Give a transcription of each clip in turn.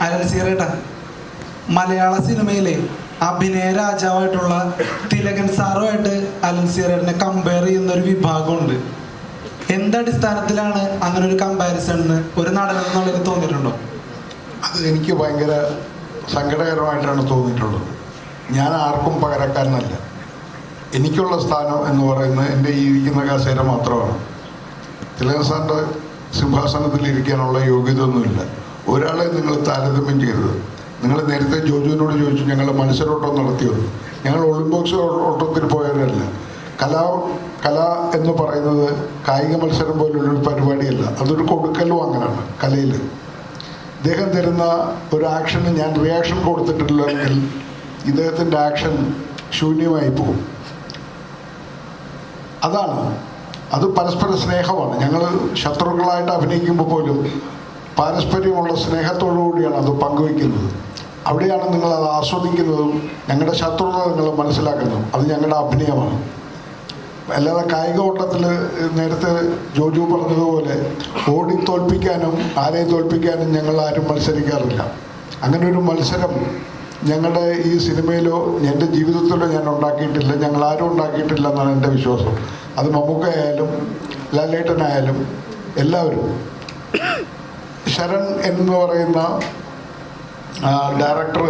അലൻസിയറേട്ടാ, മലയാള സിനിമയിലെ അഭിനയ രാജാവായിട്ടുള്ള തിലകൻ സാറുമായിട്ട് അലൻസിയറേട്ടനെ കമ്പയർ ചെയ്യുന്ന ഒരു വിഭാഗമുണ്ട്. എന്തടിസ്ഥാനത്തിലാണ് അങ്ങനെ ഒരു കമ്പാരിസൺ ഒരു നടനെന്നുള്ളത് തോന്നിയിട്ടുണ്ടോ? അത് എനിക്ക് ഭയങ്കര സങ്കടകരമായിട്ടാണ് തോന്നിയിട്ടുള്ളത്. ഞാൻ ആർക്കും പകരക്കാരനല്ല. എനിക്കുള്ള സ്ഥാനം എന്ന് പറയുന്നത് എൻ്റെ ഈ ഇരിക്കുന്ന കസേര മാത്രമാണ്. തിലകൻ സാറിൻ്റെ സിംഹാസനത്തിൽ ഇരിക്കാനുള്ള യോഗ്യത ഒന്നുമില്ല. ഒരാളെ നിങ്ങൾ താരതമ്യം ചെയ്തത്. നിങ്ങൾ നേരത്തെ ജോജുവിനോട് ചോദിച്ചു ഞങ്ങൾ മത്സരോട്ടം നടത്തിയത്. ഞങ്ങൾ ഒളിമ്പിക്സ് ഓട്ടത്തിൽ പോയവരല്ല. കല എന്ന് പറയുന്നത് കായിക മത്സരം പോലുള്ളൊരു പരിപാടിയല്ല. അതൊരു കൊടുക്കലും അങ്ങനെയാണ് കലയിൽ. ഇദ്ദേഹം തരുന്ന ഒരു ആക്ഷന് ഞാൻ റിയാക്ഷൻ കൊടുത്തിട്ടില്ലെങ്കിൽ ഇദ്ദേഹത്തിൻ്റെ ആക്ഷൻ ശൂന്യമായി പോകും. അത് പരസ്പര സ്നേഹമാണ്. ഞങ്ങൾ ശത്രുക്കളായിട്ട് അഭിനയിക്കുമ്പോൾ പോലും പാരസ്പര്യമുള്ള സ്നേഹത്തോടു കൂടിയാണ് അത് പങ്കുവയ്ക്കുന്നത്. അവിടെയാണ് നിങ്ങളത് ആസ്വദിക്കുന്നതും ഞങ്ങളുടെ ശത്രുത നിങ്ങൾ മനസ്സിലാക്കുന്നതും. അത് ഞങ്ങളുടെ അഭിനയമാണ്. അല്ലാതെ കായിക ഓട്ടത്തിൽ നേരത്തെ ജോജു പറഞ്ഞതുപോലെ ഓടി തോൽപ്പിക്കാനും ആരെയും തോൽപ്പിക്കാനും ഞങ്ങൾ ആരും മത്സരിക്കാറില്ല. അങ്ങനെ ഒരു മത്സരം ഞങ്ങളുടെ ഈ സിനിമയിലോ എൻ്റെ ജീവിതത്തിലോ ഞാൻ ഉണ്ടാക്കിയിട്ടില്ല. ഞങ്ങൾ ആരും ഉണ്ടാക്കിയിട്ടില്ല എന്നാണ് എൻ്റെ വിശ്വാസം. അത് മമ്മൂക്കയായാലും ലാലേട്ടനായാലും എല്ലാവരും. ശരൺ എന്ന് പറയുന്ന ഡയറക്ടർ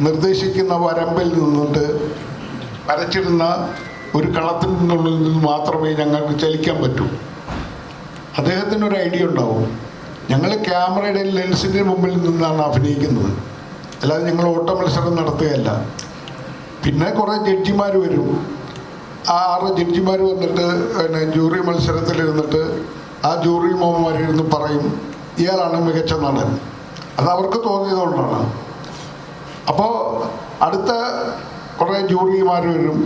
നിർദ്ദേശിക്കുന്ന വരമ്പിൽ നിന്നിട്ട് വരച്ചിരുന്ന ഒരു കളത്തിൽ നിന്നുള്ളിൽ നിന്ന് മാത്രമേ ഞങ്ങൾക്ക് ചലിക്കാൻ പറ്റൂ. അദ്ദേഹത്തിനൊരു ഐഡിയ ഉണ്ടാവും. ഞങ്ങൾ ക്യാമറയുടെ ലെൻസിൻ്റെ മുമ്പിൽ നിന്നാണ് അഭിനയിക്കുന്നത്, അല്ലാതെ ഞങ്ങൾ ഓട്ട മത്സരം നടത്തുകയല്ല. പിന്നെ കുറേ ജഡ്ജിമാർ വരും. ആ 6 ജഡ്ജിമാർ വന്നിട്ട് ജൂറി മത്സരത്തിലിരുന്നിട്ട് ആ ജൂറി മോന്മാരിരുന്ന് പറയും ഇയാളാണ് മികച്ച നടൻ. അത് അവർക്ക് തോന്നിയതുകൊണ്ടാണ്. അപ്പോൾ അടുത്ത കുറേ ജൂറിമാർ വരും.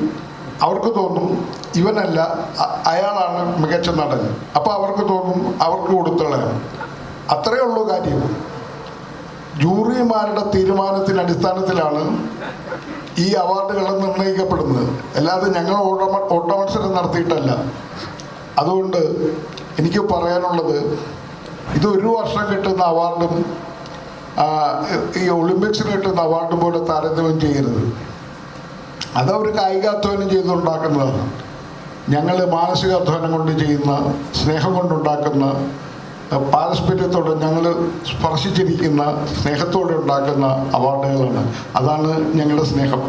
അവർക്ക് തോന്നും ഇവനല്ല അയാളാണ് മികച്ച നടൻ. അപ്പോൾ അവർക്ക് തോന്നും അവർക്ക് കൊടുത്തളയാം. അത്രയേ ഉള്ളൂ കാര്യം. ജൂറിമാരുടെ തീരുമാനത്തിൻ്റെ അടിസ്ഥാനത്തിലാണ് ഈ അവാർഡുകൾ നിർണ്ണയിക്കപ്പെടുന്നത്, അല്ലാതെ ഞങ്ങൾ ഓട്ട മത്സരം നടത്തിയിട്ടല്ല. അതുകൊണ്ട് എനിക്ക് പറയാനുള്ളത്, ഇത് ഒരു വർഷം കിട്ടുന്ന അവാർഡും ഈ ഒളിമ്പിക്സിന് കിട്ടുന്ന അവാർഡും പോലെ താരതമ്യം ചെയ്യരുത്. അതവർ കായികാധ്വാനം ചെയ്തുണ്ടാക്കുന്നതാണ്. ഞങ്ങൾ മാനസികാധ്വാനം കൊണ്ട് ചെയ്യുന്ന, സ്നേഹം കൊണ്ടുണ്ടാക്കുന്ന, പാരസ്പര്യത്തോടെ ഞങ്ങൾ സ്പർശിച്ചിരിക്കുന്ന സ്നേഹത്തോടെ ഉണ്ടാക്കുന്ന അവാർഡുകളാണ്. അതാണ് ഞങ്ങളുടെ സ്നേഹം.